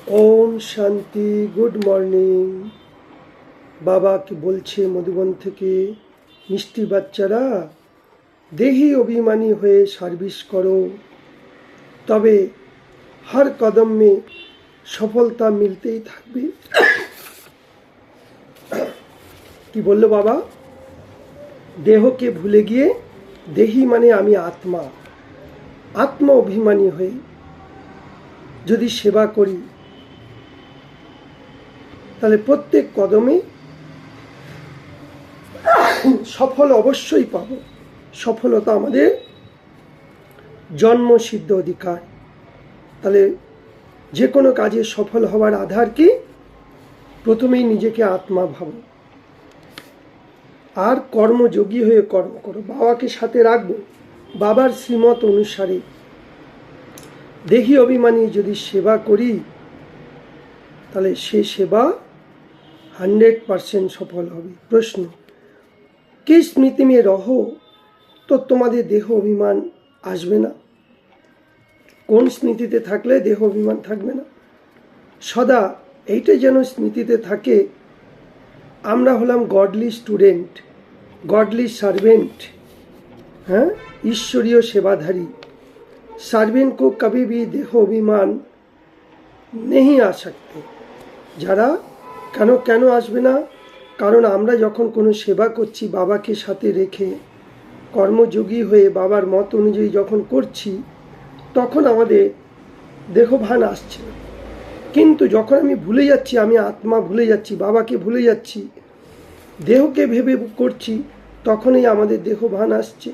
ওম শান্তি। Good morning. বাবা কি বলছে মধুবন থেকে, মিষ্টি বাচ্চারা দেহি অভিমানী হয়ে সার্ভিস করো, তবে হর কদম মে সফলতা মিলতেই থাকবে। কি বললো বাবা? দেহকে ভুলে গিয়ে দেহি মানে আমি আত্মা, আত্ম অভিমানী হয়ে যদি সেবা করি তাহলে প্রত্যেক কদমে সফল অবশ্যই পাব। সফলতা আমাদের জন্মসিদ্ধ অধিকার। তাহলে যে কোনো কাজে সফল হওয়ার আধার কি? প্রথমেই নিজেকে আত্মা ভাবো, আর কর্মযোগী হয়ে কর্ম করো। বাবাকে সাথে রাখবো, বাবার শ্রীমত অনুসারে দেহি অভিমানী যদি সেবা করি তাহলে সে সেবা 100% সফল হবে। প্রশ্ন, কি স্মৃতি মে রহো তো তোমাদের দেহ অভিমান আসবে না? কোন স্মৃতিতে থাকলে দেহ অভিমান থাকবে না? সদা এইটা যেন স্মৃতিতে থাকে, আমরা হলাম গডলি স্টুডেন্ট, গডলি সার্ভেন্ট, হ্যাঁ, ঈশ্বরীয় সেবাধারী। সার্ভেন্ট কো কभी भी দেহ অভিমান नहीं आ सकते। যারা কেন আসবে না? কারণ আমরা যখন কোনো সেবা করছি বাবাকে সাথে রেখে, কর্মযোগী হয়ে বাবার মত অনুযায়ী যখন করছি, তখন আমাদের দেহভান আসছে না। কিন্তু যখন আমি ভুলে যাচ্ছি, আমি আত্মা ভুলে যাচ্ছি, বাবাকে ভুলে যাচ্ছি, দেহকে ভেবে করছি, তখনই আমাদের দেহভান আসছে।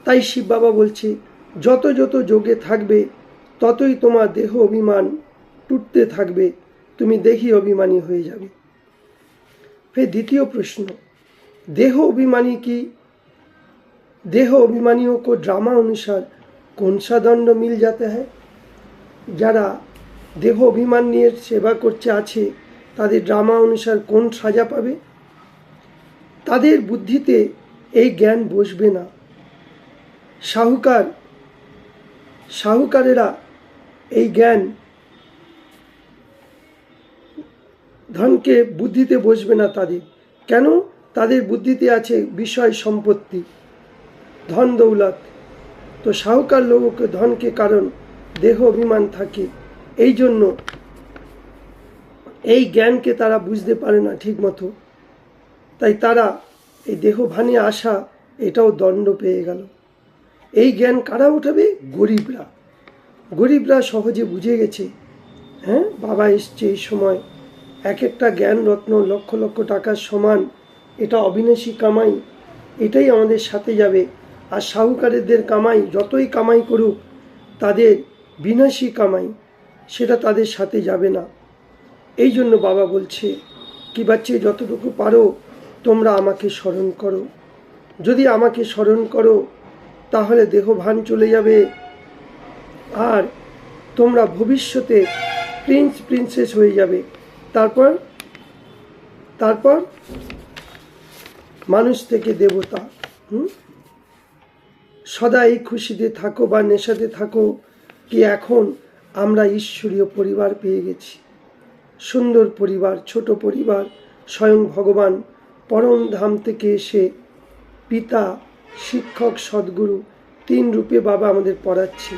তাই শিব বাবা বলছে, যত যত যোগে থাকবে ততই তোমার দেহ অভিমান টুটতে থাকবে, তুমি দেহি অভিমানী হয়ে যাবে। ফের দ্বিতীয় প্রশ্ন, देह अभिमानी की देह अभिमानियों को ड्रामा अनुसार कौन सा दंड मिल जाता है? যারা দেহ অভিমান নিয়ে সেবা করছে আছে, তাদের ড্রামা অনুসার কোন সাজা পাবে? তাদের বুদ্ধিতে এই জ্ঞান বসবে না। সাহুকারেরা এই জ্ঞান ধনকে বুদ্ধিতে বসবে না তাদের। কেন? তাদের বুদ্ধিতে আছে বিষয় সম্পত্তি, ধন দৌলত। তো সাহুকার লোককে ধনকে কারণ দেহ অভিমান থাকে, এই জন্য এই জ্ঞানকে তারা বুঝতে পারে না ঠিক মতো। তাই তারা এই দেহ ভানে আসা, এটাও দণ্ড পেয়ে গেল। এই জ্ঞান কারা উঠাবে? গরিবরা। গরিবরা সহজে বুঝে গেছে, হ্যাঁ, বাবা এসছে এই সময়, এক একটা জ্ঞান রত্ন লক্ষ লক্ষ টাকার সমান, এটা অবিনাশী কামাই, এটাই আমাদের সাথে যাবে। আর সাহুকারদের কামাই যতই কামাই করুক, তাদের বিনাশী কামাই, সেটা তাদের সাথে যাবে না। এই জন্য বাবা বলছে, কি বাচ্চা, যতটুকু পারো তোমরা আমাকে স্মরণ করো। যদি আমাকে স্মরণ করো তাহলে দেহভান চলে যাবে, আর তোমরা ভবিষ্যতে প্রিন্স প্রিন্সেস হয়ে যাবে। তারপর মানুষ থেকে দেবতা। সদা এই খুশিতে থাকো বা নেশাতে থাকো কি এখন আমরা ঈশ্বরীয় পরিবার পেয়ে গেছি। সুন্দর পরিবার, ছোট পরিবার, স্বয়ং ভগবান পরম ধাম থেকে এসে পিতা, শিক্ষক, সদ্গুরু, 3 রূপে বাবা আমাদের পড়াচ্ছে।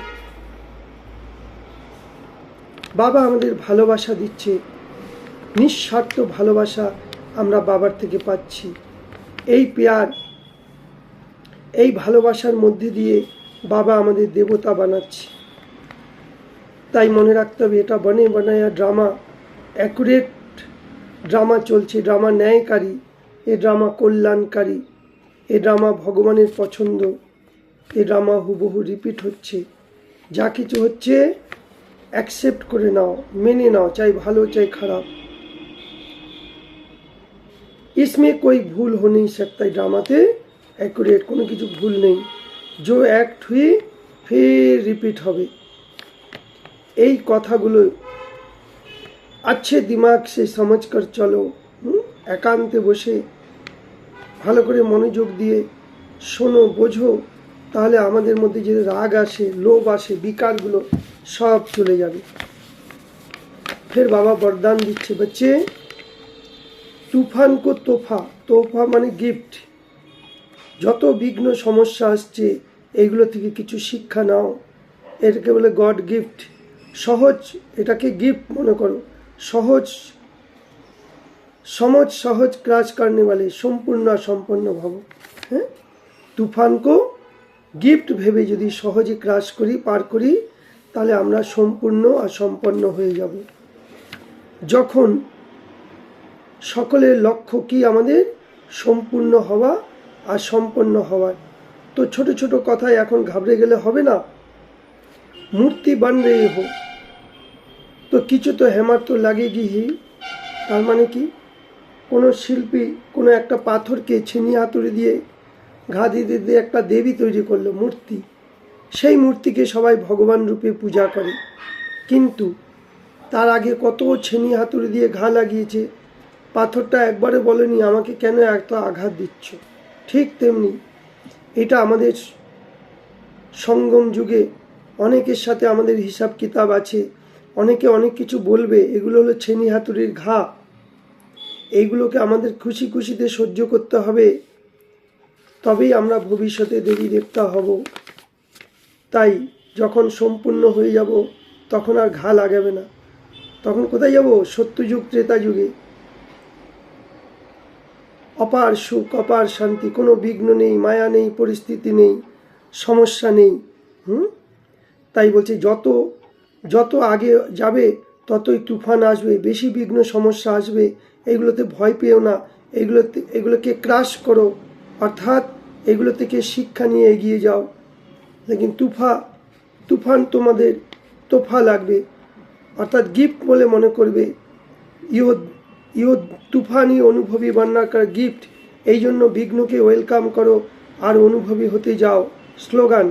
বাবা আমাদের ভালোবাসা দিচ্ছে, নিঃস্বার্থ ভালোবাসা আমরা বাবার থেকে পাচ্ছি। এই পেয়ার, এই ভালোবাসার মধ্যে দিয়ে বাবা আমাদের দেবতা বানাচ্ছে। তাই মনে রাখতে হবে, এটা বনে বানায়া ড্রামা, অ্যাকুরেট ড্রামা চলছে, ড্রামা ন্যায়কারী, এ ড্রামা কল্যাণকারী, এ ড্রামা ভগবানের পছন্দ, এ ড্রামা হুবহু রিপিট হচ্ছে। যা কিছু হচ্ছে অ্যাকসেপ্ট করে নাও, মেনে নাও, চাই ভালো চাই খারাপ। इसमें कोई ভুল हो नहीं सकता। ড্রামাতে অ্যাকুরেট কোনো কিছু ভুল নেই। जो অ্যাক্ট হুই ফের রিপিট হবে। এই কথাগুলো अच्छे दिमाग से समझ कर चलो। একান্তে বসে ভালো করে মনোযোগ দিয়ে শোনো, বোঝো, তাহলে আমাদের মধ্যে যে রাগ আসে, লোভ আসে, বিকারগুলো সব চলে যাবে। फिर बाबा वरदान দিচ্ছে बच्चे তুফান কো তোফা, তোফা মানে গিফট। যত বিঘ্ন সমস্যা আসছে এইগুলো থেকে কিছু শিক্ষা নাও, এটাকে বলে গড গিফট। সহজ, এটাকে গিফট মনে করো। সহজ সমझ সহজ ক্রাশ करने वाले সম্পূর্ণ সম্পন্ন ভাবো। হ্যাঁ, তুফানকে গিফট ভেবে যদি সহজে ক্রাশ করি, পার করি, তাহলে আমরা সম্পূর্ণ আর সম্পন্ন হয়ে যাব। যখন সকলের লক্ষ্য কি আমাদের সম্পূর্ণ হওয়া আর সম্পন্ন হওয়ার, তো ছোট ছোট কথায় এখন ঘাবড়ে গেলে হবে না। মূর্তি बन रही हो তো কিছু তো হেমার তো লাগেগি হি। তার মানে কি, কোনো শিল্পী কোনো একটা পাথরকে ছিনি হাতুড়ি দিয়ে ঘা দিয়ে দিয়ে একটা দেবী তৈরি করলো, মূর্তি। সেই মূর্তিকে সবাই ভগবান রূপে পূজা করে, কিন্তু তার আগে কত ছেনি হাতুড়ি দিয়ে ঘা লাগিয়েছে। পাথরটা একবারে বলেনি আমাকে কেন এত আঘাত দিচ্ছ। ঠিক তেমনি এটা আমাদের সঙ্গম যুগে অনেকের সাথে আমাদের হিসাব কিতাব আছে, অনেকে অনেক কিছু বলবে, এগুলো হলো ছেনি হাতুড়ির ঘা। এইগুলোকে আমাদের খুশি খুশিতে সহ্য করতে হবে, তবেই আমরা ভবিষ্যতে দেবী দেবতা হব। তাই যখন সম্পূর্ণ হয়ে যাব তখন আর ঘা লাগাবে না। তখন কোথায় যাব? সত্যযুগ ত্রেতা যুগে। অপার সুখ, অপার শান্তি, কোনো বিঘ্ন নেই, মায়া নেই, পরিস্থিতি নেই, সমস্যা নেই। তাই বলছে যত যত আগে যাবে ততই তুফান আসবে, বেশি বিঘ্ন সমস্যা আসবে। এগুলোতে ভয় পেও না, এগুলোকে ক্রাশ করো, অর্থাৎ এগুলো থেকে শিক্ষা নিয়ে এগিয়ে যাও। লেকিন তুফান তোমাদের তোফা লাগবে, অর্থাৎ গিফট বলে মনে করবে। ইও তুফানই অনুভবী বন্যা কর গিফট। এই জন্য বিঘ্নকে ওয়েলকাম করো আর অনুভবী হতে যাও। স্লোগান।